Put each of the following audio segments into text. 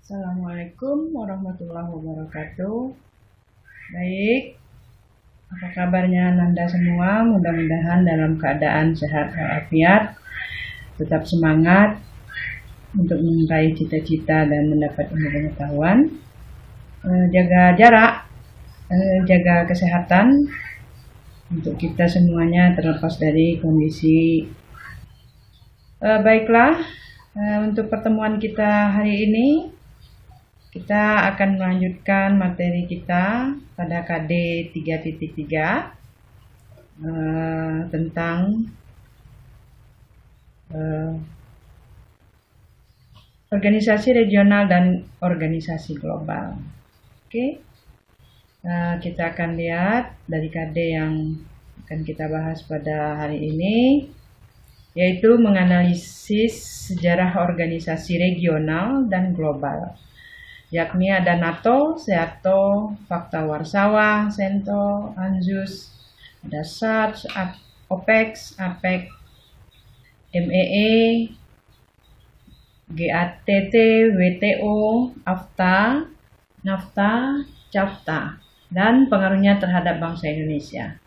Assalamualaikum warahmatullahi wabarakatuh. Baik, apa kabarnya Nanda semua? Mudah-mudahan dalam keadaan sehat walafiat, tetap semangat untuk meraih cita-cita dan mendapat ilmu pengetahuan. Jaga jarak, jaga kesehatan untuk kita semuanya terlepas dari kondisi. Baiklah, untuk pertemuan kita hari ini kita akan melanjutkan materi kita pada KD 3.3 tentang organisasi regional dan organisasi global. Oke, kita akan lihat dari KD yang akan kita bahas pada hari ini, yaitu menganalisis sejarah organisasi regional dan global. Yakni ada NATO, SEATO, Fakta Warsawa, CENTO, ANZUS, ada SARS, OPEC, APEC, MEE, GATT, WTO, AFTA, NAFTA, CAFTA, dan pengaruhnya terhadap bangsa Indonesia.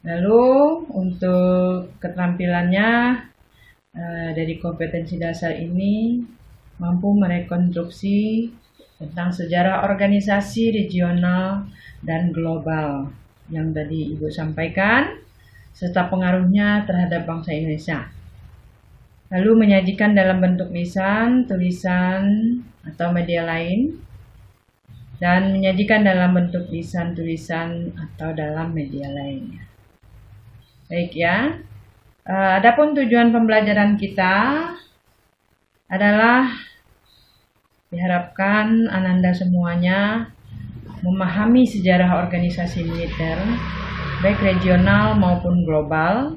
Lalu untuk keterampilannya dari kompetensi dasar ini mampu merekonstruksi tentang sejarah organisasi regional dan global yang tadi Ibu sampaikan, serta pengaruhnya terhadap bangsa Indonesia. Lalu menyajikan dalam bentuk lisan, tulisan, atau media lain, dan menyajikan dalam bentuk lisan, tulisan, atau dalam media lainnya. Baik ya, adapun tujuan pembelajaran kita adalah diharapkan Ananda semuanya memahami sejarah organisasi militer, baik regional maupun global,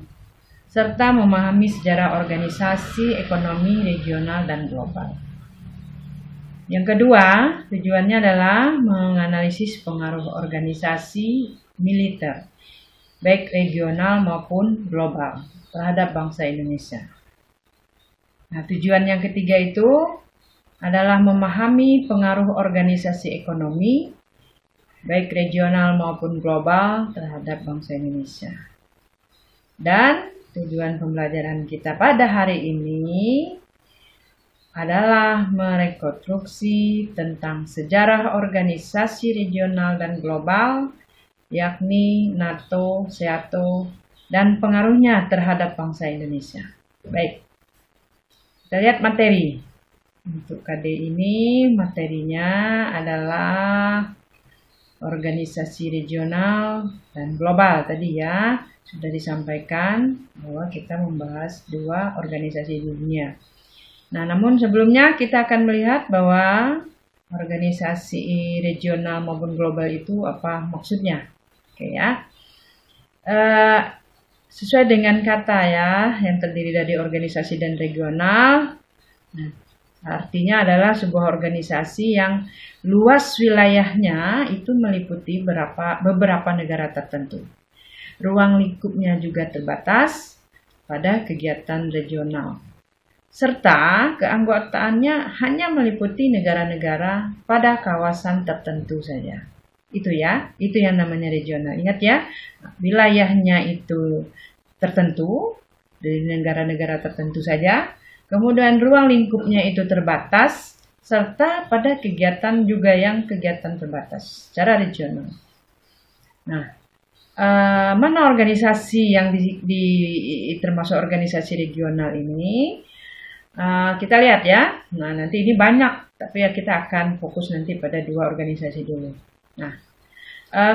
serta memahami sejarah organisasi ekonomi regional dan global. Yang kedua, tujuannya adalah menganalisis pengaruh organisasi militer, baik regional maupun global, terhadap bangsa Indonesia. Nah, tujuan yang ketiga itu adalah memahami pengaruh organisasi ekonomi, baik regional maupun global, terhadap bangsa Indonesia. Dan tujuan pembelajaran kita pada hari ini adalah merekonstruksi tentang sejarah organisasi regional dan global, yakni NATO, SEATO, dan pengaruhnya terhadap bangsa Indonesia. Baik, kita lihat materi. Untuk KD ini materinya adalah organisasi regional dan global. Tadi ya sudah disampaikan bahwa kita membahas dua organisasi dunia. Nah, namun sebelumnya kita akan melihat bahwa organisasi regional maupun global itu apa maksudnya. Oke ya. Sesuai dengan kata ya, yang terdiri dari organisasi dan regional. Nah, artinya adalah sebuah organisasi yang luas wilayahnya itu meliputi beberapa negara tertentu. Ruang lingkupnya juga terbatas pada kegiatan regional. Serta keanggotaannya hanya meliputi negara-negara pada kawasan tertentu saja. Itu ya, itu yang namanya regional. Ingat ya, wilayahnya itu tertentu dari negara-negara tertentu saja. Kemudian ruang lingkupnya itu terbatas, serta pada kegiatan juga yang kegiatan terbatas secara regional. Nah, mana organisasi yang termasuk organisasi regional ini? Kita lihat ya. Nah, nanti ini banyak, tapi ya kita akan fokus nanti pada dua organisasi dulu. Nah,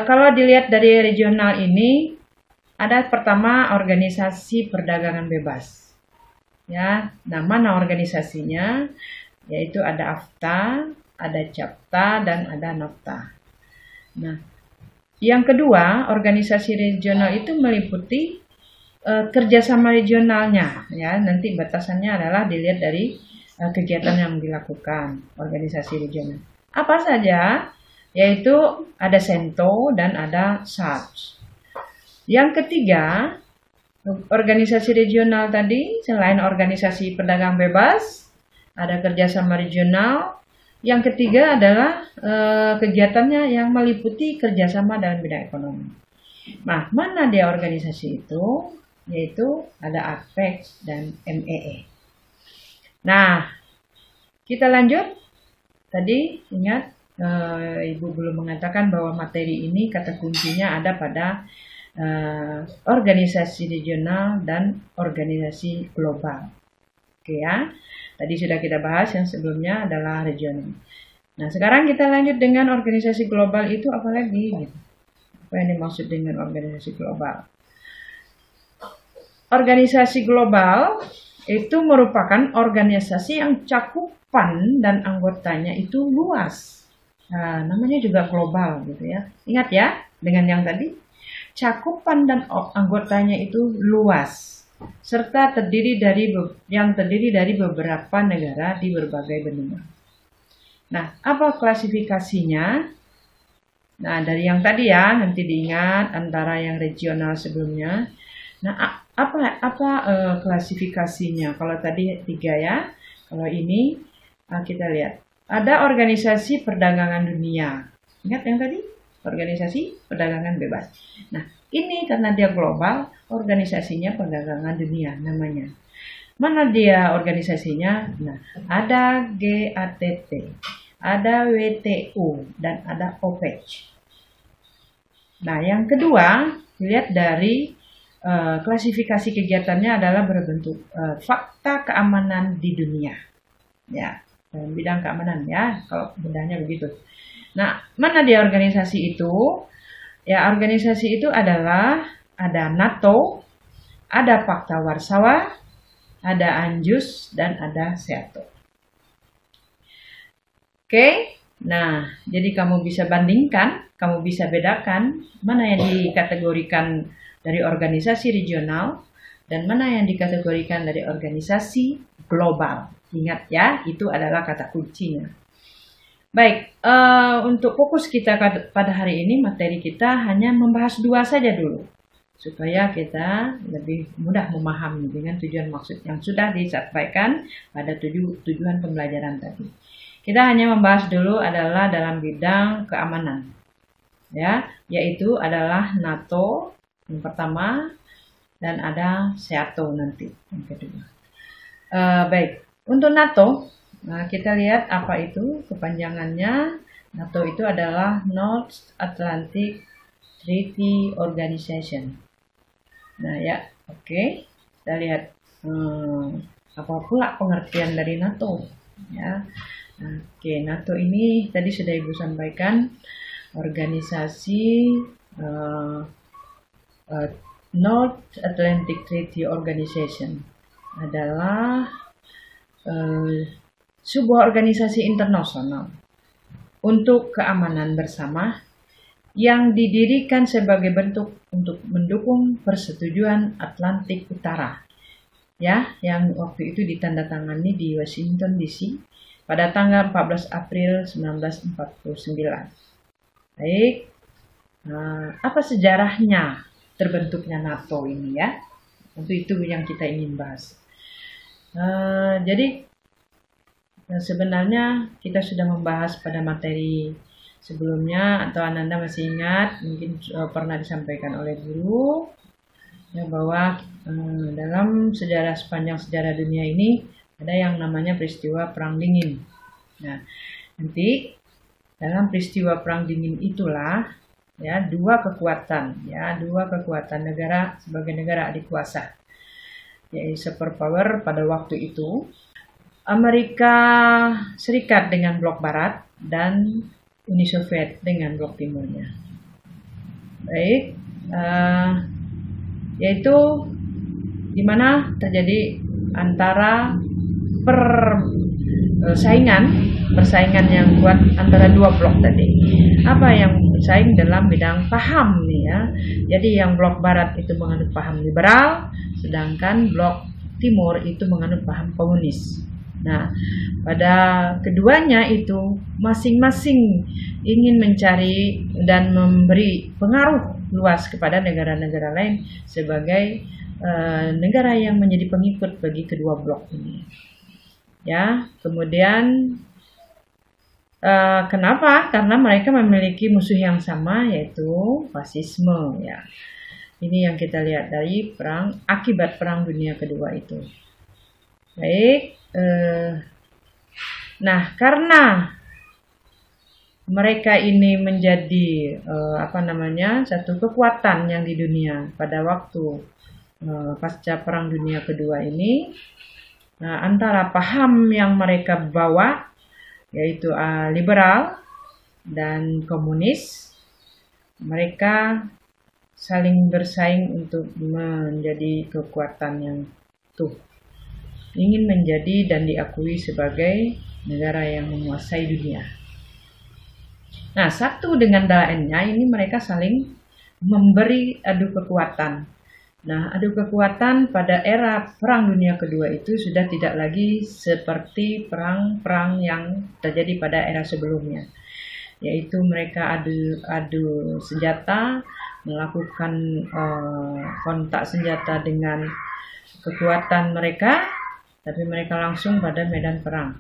kalau dilihat dari regional ini, ada pertama organisasi perdagangan bebas. Ya, nah mana organisasinya? Yaitu ada AFTA, ada CAFTA, dan ada NAFTA. Nah, yang kedua, organisasi regional itu meliputi kerjasama regionalnya. Ya, nanti batasannya adalah dilihat dari kegiatan yang dilakukan organisasi regional. Apa saja? Yaitu ada CENTO dan ada SARS. Yang ketiga, organisasi regional tadi, selain organisasi pedagang bebas, ada kerjasama regional, Yang ketiga adalah kegiatannya yang meliputi kerjasama dalam bidang ekonomi. Nah, mana dia organisasi itu? Yaitu ada APEC dan MEE. Nah, kita lanjut. Tadi ingat Ibu belum mengatakan bahwa materi ini kata kuncinya ada pada organisasi regional dan organisasi global. Oke ya. Tadi sudah kita bahas, yang sebelumnya adalah regional. Nah, sekarang kita lanjut dengan organisasi global itu apa lagi? Gitu. Apa yang dimaksud dengan organisasi global? Organisasi global itu merupakan organisasi yang cakupan dan anggotanya itu luas. Nah, namanya juga global gitu ya. Ingat ya, dengan yang tadi, cakupan dan anggotanya itu luas, serta terdiri dari beberapa negara di berbagai benua. Nah, apa klasifikasinya? Nah, dari yang tadi ya, nanti diingat antara yang regional sebelumnya. Nah, apa klasifikasinya? Kalau tadi 3 ya, kalau ini kita lihat. Ada organisasi perdagangan dunia. Ingat yang tadi? Organisasi perdagangan bebas. Nah, ini karena dia global, organisasinya perdagangan dunia namanya. Mana dia organisasinya? Nah, ada GATT, ada WTO, dan ada OPEC. Nah, yang kedua, lihat dari klasifikasi kegiatannya adalah berbentuk fakta keamanan di dunia. Ya, dalam bidang keamanan ya, kalau bedanya begitu. Nah, mana dia organisasi itu? Ya, organisasi itu adalah ada NATO, ada Pakta Warsawa, ada ANJUS, dan ada SEATO. Oke, nah jadi kamu bisa bandingkan, kamu bisa bedakan mana yang dikategorikan dari organisasi regional dan mana yang dikategorikan dari organisasi global. Ingat ya, itu adalah kata kuncinya. Baik, untuk fokus kita pada hari ini, materi kita hanya membahas 2 saja dulu, supaya kita lebih mudah memahami dengan tujuan maksud yang sudah disampaikan pada tujuan pembelajaran tadi. Kita hanya membahas dulu adalah dalam bidang keamanan, ya, yaitu adalah NATO yang pertama dan ada SEATO nanti yang kedua. Baik, untuk NATO. Nah, kita lihat apa itu kepanjangannya. NATO itu adalah North Atlantic Treaty Organization. Nah ya, oke. Kita lihat apa pula pengertian dari NATO. Ya, oke. NATO ini tadi sudah Ibu sampaikan, organisasi North Atlantic Treaty Organization adalah sebuah organisasi internasional untuk keamanan bersama yang didirikan sebagai bentuk untuk mendukung persetujuan Atlantik Utara, ya, yang waktu itu ditandatangani di Washington DC pada tanggal 14 April 1949. Baik, apa sejarahnya terbentuknya NATO ini ya? Tentu itu yang kita ingin bahas. Jadi sebenarnya kita sudah membahas pada materi sebelumnya, atau Ananda masih ingat, mungkin pernah disampaikan oleh guru ya, bahwa dalam sepanjang sejarah dunia ini ada yang namanya peristiwa Perang Dingin. Nah, nanti dalam peristiwa Perang Dingin itulah ya dua kekuatan negara sebagai negara adik kuasa, yaitu superpower pada waktu itu, Amerika Serikat dengan blok Barat dan Uni Soviet dengan blok Timurnya. Baik, yaitu di mana terjadi antara persaingan yang kuat antara dua blok tadi. Apa yang bersaing dalam bidang paham nih ya. Jadi yang blok Barat itu menganut paham liberal, sedangkan blok Timur itu menganut paham komunis. Nah, pada keduanya itu masing-masing ingin mencari dan memberi pengaruh luas kepada negara-negara lain sebagai negara yang menjadi pengikut bagi kedua blok ini. Ya, kemudian Kenapa? Karena mereka memiliki musuh yang sama, yaitu fasisme, ya. Ini yang kita lihat dari akibat Perang Dunia Kedua itu. Baik, nah karena mereka ini menjadi satu kekuatan yang di dunia pada waktu pasca Perang Dunia Kedua ini, antara paham yang mereka bawa, yaitu liberal dan komunis, mereka saling bersaing untuk menjadi kekuatan yang ingin menjadi dan diakui sebagai negara yang menguasai dunia. Nah, satu dengan lainnya ini mereka saling memberi adu kekuatan. Nah, adu kekuatan pada era Perang Dunia Kedua itu sudah tidak lagi seperti perang-perang yang terjadi pada era sebelumnya, yaitu mereka adu senjata, melakukan kontak senjata dengan kekuatan mereka, tapi mereka langsung pada medan perang.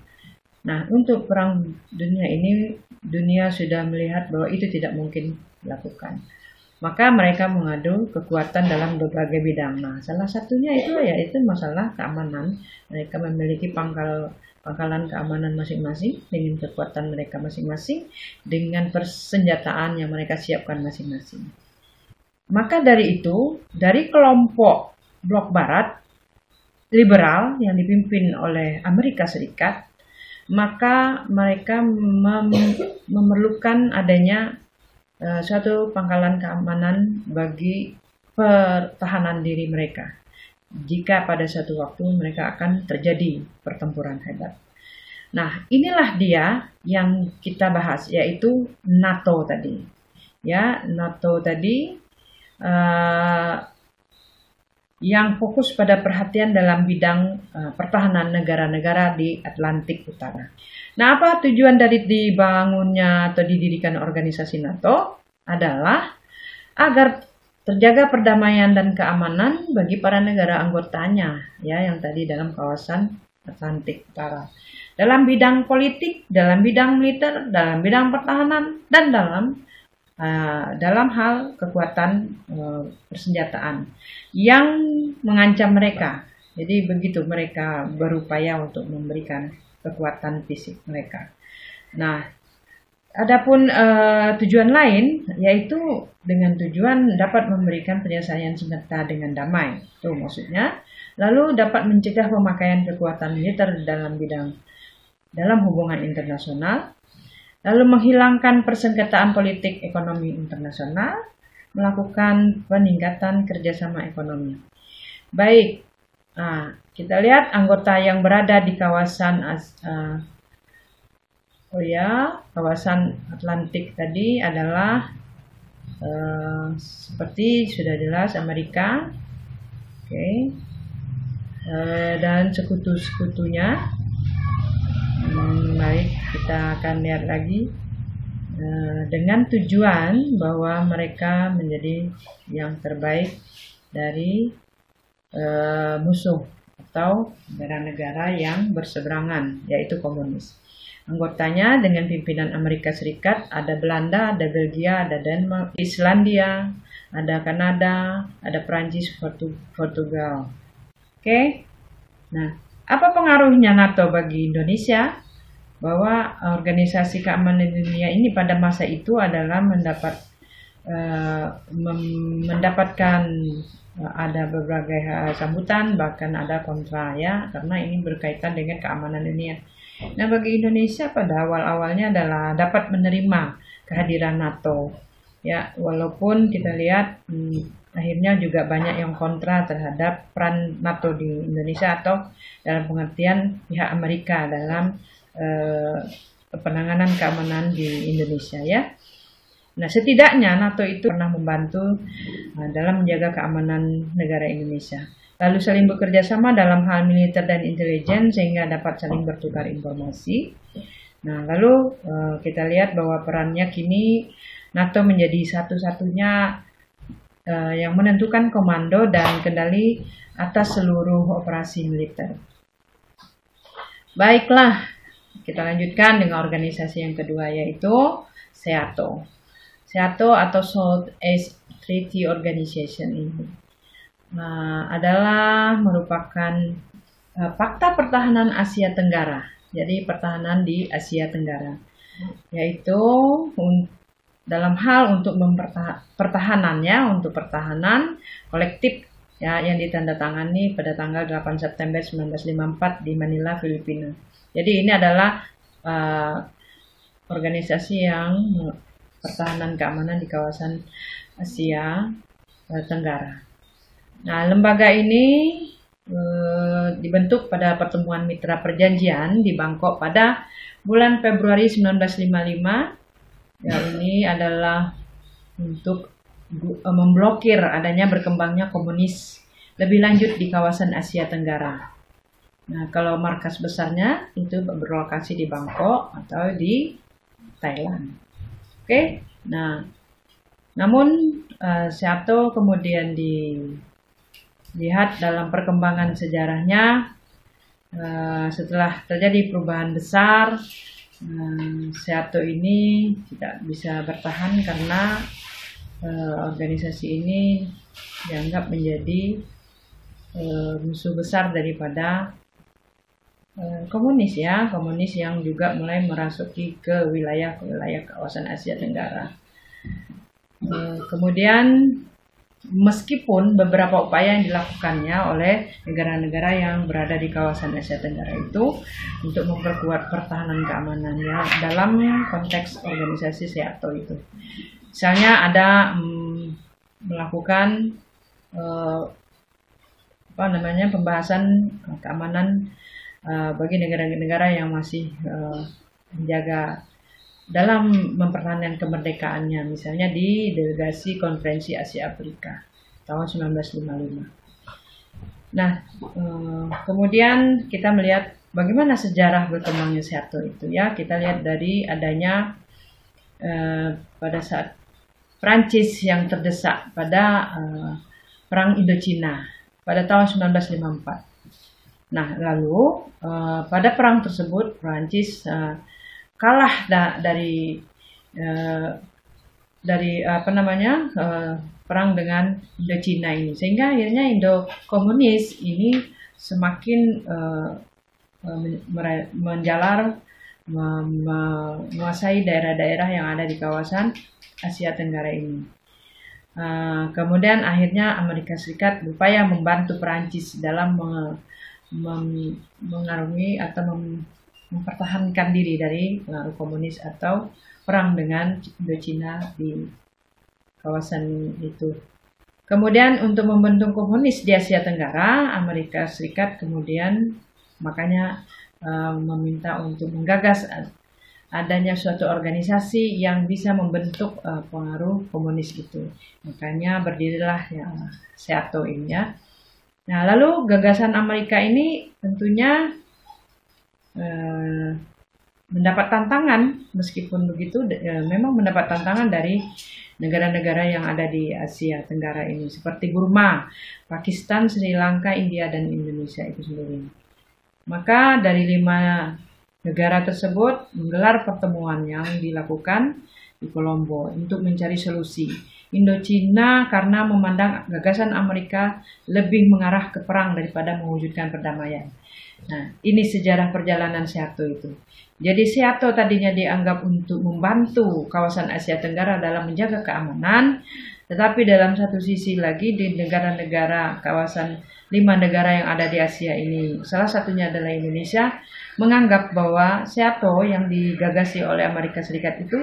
Nah, untuk Perang Dunia ini, dunia sudah melihat bahwa itu tidak mungkin dilakukan. Maka mereka mengadu kekuatan dalam berbagai bidang. Nah, salah satunya yaitu masalah keamanan. Mereka memiliki pangkalan keamanan masing-masing dengan kekuatan mereka masing-masing, dengan persenjataan yang mereka siapkan masing-masing. Maka dari itu, dari kelompok blok barat liberal yang dipimpin oleh Amerika Serikat, maka mereka memerlukan adanya suatu pangkalan keamanan bagi pertahanan diri mereka jika pada suatu waktu mereka akan terjadi pertempuran hebat. Nah, inilah dia yang kita bahas, yaitu NATO tadi. Ya, NATO tadi yang fokus pada perhatian dalam bidang pertahanan negara-negara di Atlantik Utara. Nah, apa tujuan dari dibangunnya atau didirikan organisasi NATO? Adalah agar terjaga perdamaian dan keamanan bagi para negara anggotanya, ya, yang tadi dalam kawasan Atlantik Utara. Dalam bidang politik, dalam bidang militer, dalam bidang pertahanan, dan dalam hal kekuatan persenjataan yang mengancam mereka. Jadi begitu mereka berupaya untuk memberikan kekuatan fisik mereka. Nah, adapun tujuan lain, yaitu dengan tujuan dapat memberikan penyelesaian sementara dengan damai. Itu maksudnya. Lalu dapat mencegah pemakaian kekuatan militer dalam hubungan internasional. Lalu menghilangkan persengketaan politik ekonomi internasional, melakukan peningkatan kerjasama ekonomi. Baik, kita lihat anggota yang berada di kawasan kawasan Atlantik tadi adalah seperti sudah jelas Amerika, dan sekutu-sekutunya. Baik, kita akan lihat lagi dengan tujuan bahwa mereka menjadi yang terbaik dari musuh atau negara-negara yang berseberangan, yaitu komunis. Anggotanya dengan pimpinan Amerika Serikat ada Belanda, ada Belgia, ada Denmark, Islandia, ada Kanada, ada Prancis, Portugal. Nah, apa pengaruhnya NATO bagi Indonesia? Bahwa organisasi keamanan dunia ini pada masa itu adalah mendapatkan ada berbagai sambutan, bahkan ada kontra, ya, karena ini berkaitan dengan keamanan dunia. Nah, bagi Indonesia pada awal-awalnya adalah dapat menerima kehadiran NATO, ya, walaupun kita lihat akhirnya juga banyak yang kontra terhadap peran NATO di Indonesia, atau dalam pengertian pihak Amerika dalam penanganan keamanan di Indonesia, ya. Nah, setidaknya NATO itu pernah membantu dalam menjaga keamanan negara Indonesia. Lalu saling bekerja sama dalam hal militer dan intelijen sehingga dapat saling bertukar informasi. Nah, lalu kita lihat bahwa perannya kini NATO menjadi satu-satunya yang menentukan komando dan kendali atas seluruh operasi militer. Baiklah, kita lanjutkan dengan organisasi yang kedua, yaitu SEATO. SEATO atau Southeast Treaty Organization ini adalah merupakan Fakta Pertahanan Asia Tenggara. Jadi pertahanan di Asia Tenggara, yaitu dalam hal untuk pertahanannya, untuk pertahanan kolektif ya, yang ditandatangani pada tanggal 8 September 1954 di Manila, Filipina. Jadi ini adalah organisasi yang pertahanan keamanan di kawasan Asia Tenggara. Nah, lembaga ini dibentuk pada pertemuan Mitra Perjanjian di Bangkok pada bulan Februari 1955. Ya, ini adalah untuk memblokir adanya berkembangnya komunis lebih lanjut di kawasan Asia Tenggara. Nah, kalau markas besarnya itu berlokasi di Bangkok atau di Thailand. Oke, nah, namun SEATO kemudian dilihat dalam perkembangan sejarahnya setelah terjadi perubahan besar. SEATO ini tidak bisa bertahan karena organisasi ini dianggap menjadi musuh besar daripada komunis ya, komunis yang juga mulai merasuki ke wilayah kawasan Asia Tenggara. Kemudian meskipun beberapa upaya yang dilakukannya oleh negara-negara yang berada di kawasan Asia Tenggara itu untuk memperkuat pertahanan keamanannya dalam konteks organisasi SEATO itu. Misalnya ada melakukan pembahasan keamanan bagi negara-negara yang masih menjaga dalam mempertahankan kemerdekaannya, misalnya di delegasi Konferensi Asia Afrika tahun 1955. Nah, kemudian kita melihat bagaimana sejarah berkembangnya SEATO itu ya. Kita lihat dari adanya pada saat Prancis yang terdesak pada Perang Indochina pada tahun 1954. Nah, lalu pada perang tersebut Prancis kalah dari perang dengan Indochina ini, sehingga akhirnya Indo komunis ini semakin menjalar menguasai daerah-daerah yang ada di kawasan Asia Tenggara ini. Kemudian akhirnya Amerika Serikat berupaya membantu Perancis dalam mengarungi atau mempertahankan diri dari pengaruh komunis atau perang dengan Indochina di kawasan itu. Kemudian untuk membentuk komunis di Asia Tenggara, Amerika Serikat kemudian makanya meminta untuk menggagas adanya suatu organisasi yang bisa membentuk pengaruh komunis itu. Makanya berdirilah ya SEATO ini ya. Nah, lalu gagasan Amerika ini tentunya mendapat tantangan. Meskipun begitu memang mendapat tantangan dari negara-negara yang ada di Asia Tenggara ini seperti Burma, Pakistan, Sri Lanka, India, dan Indonesia itu sendiri. Maka dari 5 negara tersebut menggelar pertemuan yang dilakukan di Kolombo untuk mencari solusi. Indochina karena memandang gagasan Amerika lebih mengarah ke perang daripada mewujudkan perdamaian. Nah, ini sejarah perjalanan SEATO itu. Jadi SEATO tadinya dianggap untuk membantu kawasan Asia Tenggara dalam menjaga keamanan, tetapi dalam satu sisi lagi di negara-negara kawasan 5 negara yang ada di Asia ini, salah satunya adalah Indonesia, menganggap bahwa SEATO yang digagasi oleh Amerika Serikat itu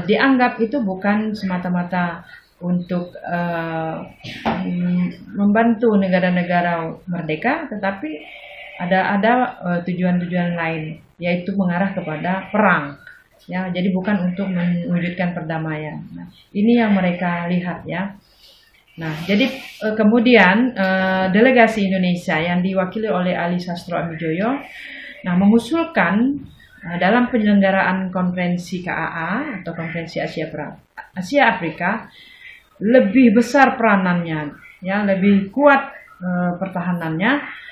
dianggap itu bukan semata-mata untuk membantu negara-negara merdeka, tetapi ada tujuan-tujuan lain, yaitu mengarah kepada perang. Ya, jadi bukan untuk mewujudkan perdamaian. Nah, ini yang mereka lihat ya. Nah, jadi kemudian delegasi Indonesia yang diwakili oleh Ali Sastro Amijoyo, mengusulkan dalam penyelenggaraan konferensi KAA atau konferensi Asia Afrika lebih besar peranannya, ya lebih kuat pertahanannya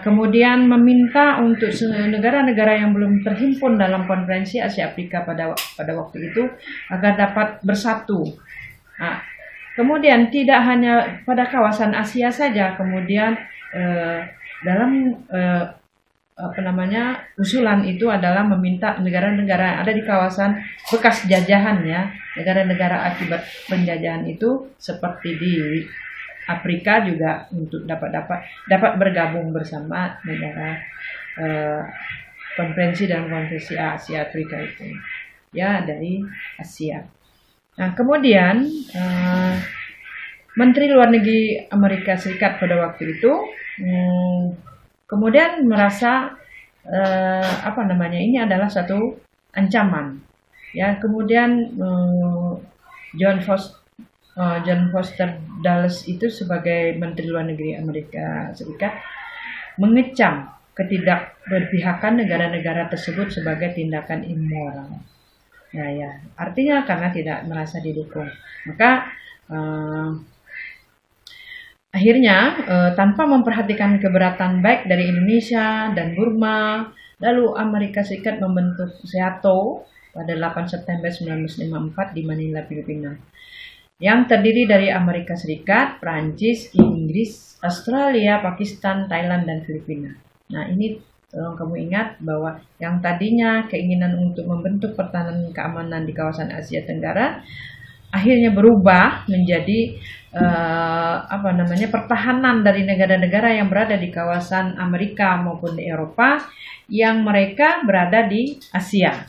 kemudian meminta untuk negara-negara yang belum terhimpun dalam konferensi Asia Afrika pada waktu itu agar dapat bersatu. Nah, kemudian tidak hanya pada kawasan Asia saja, kemudian dalam usulan itu adalah meminta negara-negara yang ada di kawasan bekas jajahan, ya, negara-negara akibat penjajahan itu seperti di Afrika juga untuk dapat bergabung bersama negara konferensi Asia Afrika itu, ya, dari Asia. Nah, kemudian Menteri Luar Negeri Amerika Serikat pada waktu itu kemudian merasa ini adalah satu ancaman, ya. Kemudian John Foster Dulles itu sebagai Menteri Luar Negeri Amerika Serikat mengecam ketidakberpihakan negara-negara tersebut sebagai tindakan immoral. Nah, ya, artinya karena tidak merasa didukung, maka akhirnya tanpa memperhatikan keberatan baik dari Indonesia dan Burma, lalu Amerika Serikat membentuk SEATO pada 8 September 1954 di Manila, Filipina, yang terdiri dari Amerika Serikat, Prancis, Inggris, Australia, Pakistan, Thailand, dan Filipina. Nah, ini tolong kamu ingat bahwa yang tadinya keinginan untuk membentuk pertahanan keamanan di kawasan Asia Tenggara akhirnya berubah menjadi pertahanan dari negara-negara yang berada di kawasan Amerika maupun di Eropa yang mereka berada di Asia.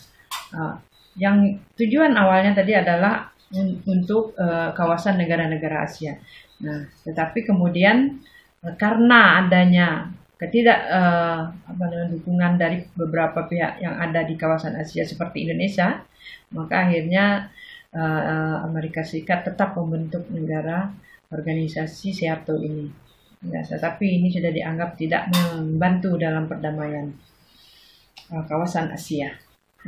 Yang tujuan awalnya tadi adalah untuk kawasan negara-negara Asia. Nah, tetapi kemudian karena adanya dukungan dari beberapa pihak yang ada di kawasan Asia seperti Indonesia, maka akhirnya Amerika Serikat tetap membentuk negara organisasi SEATO ini. Ya, tetapi ini sudah dianggap tidak membantu dalam perdamaian kawasan Asia.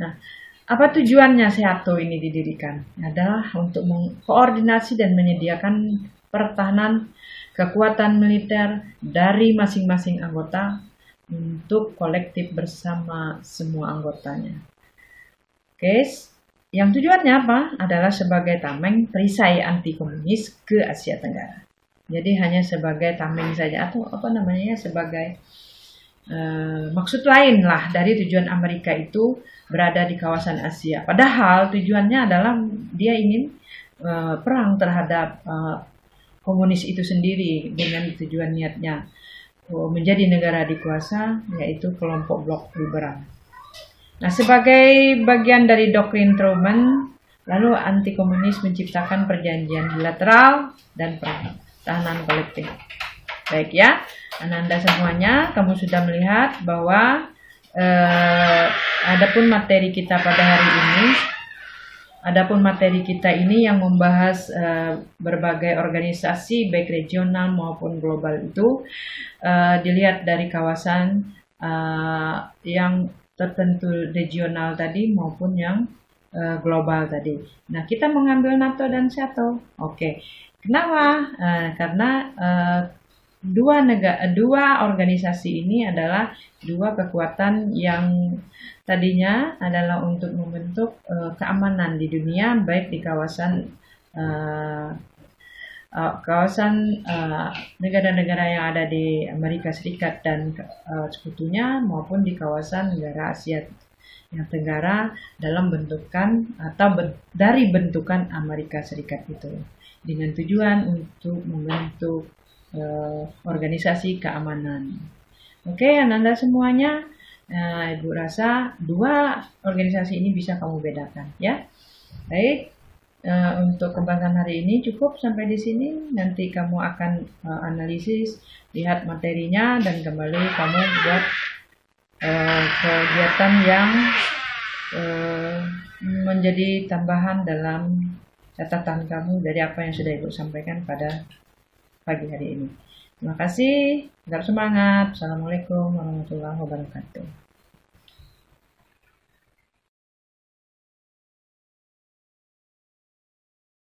Nah, apa tujuannya SEATO ini didirikan? Adalah untuk mengkoordinasi dan menyediakan pertahanan kekuatan militer dari masing-masing anggota untuk kolektif bersama semua anggotanya. Oke, yang tujuannya apa? Adalah sebagai tameng perisai anti komunis ke Asia Tenggara. Jadi hanya sebagai tameng saja, atau sebagai maksud lain lah dari tujuan Amerika itu berada di kawasan Asia. Padahal tujuannya adalah dia ingin perang terhadap komunis itu sendiri dengan tujuan niatnya menjadi negara dikuasa, yaitu kelompok blok liberal. Nah, sebagai bagian dari doktrin Truman, lalu anti komunis menciptakan perjanjian bilateral dan pertahanan kolektif. Baik, ya, Ananda semuanya, kamu sudah melihat bahwa adapun materi kita pada hari ini, yang membahas berbagai organisasi baik regional maupun global itu dilihat dari kawasan yang tertentu regional tadi maupun yang global tadi. Nah, kita mengambil NATO dan SEATO. Oke. Kenapa? Karena dua organisasi ini adalah dua kekuatan yang tadinya adalah untuk membentuk keamanan di dunia, baik di kawasan negara-negara yang ada di Amerika Serikat dan sekutunya maupun di kawasan negara Asia yang Tenggara dalam bentukan atau dari bentukan Amerika Serikat itu dengan tujuan untuk membentuk organisasi keamanan. Oke, Ananda semuanya, Ibu rasa dua organisasi ini bisa kamu bedakan, ya. Baik, untuk pembahasan hari ini cukup sampai di sini. Nanti kamu akan analisis, lihat materinya, dan kembali kamu buat kegiatan yang menjadi tambahan dalam catatan kamu dari apa yang sudah Ibu sampaikan pada pagi hari ini. Terima kasih, tetap semangat. Assalamualaikum warahmatullahi wabarakatuh.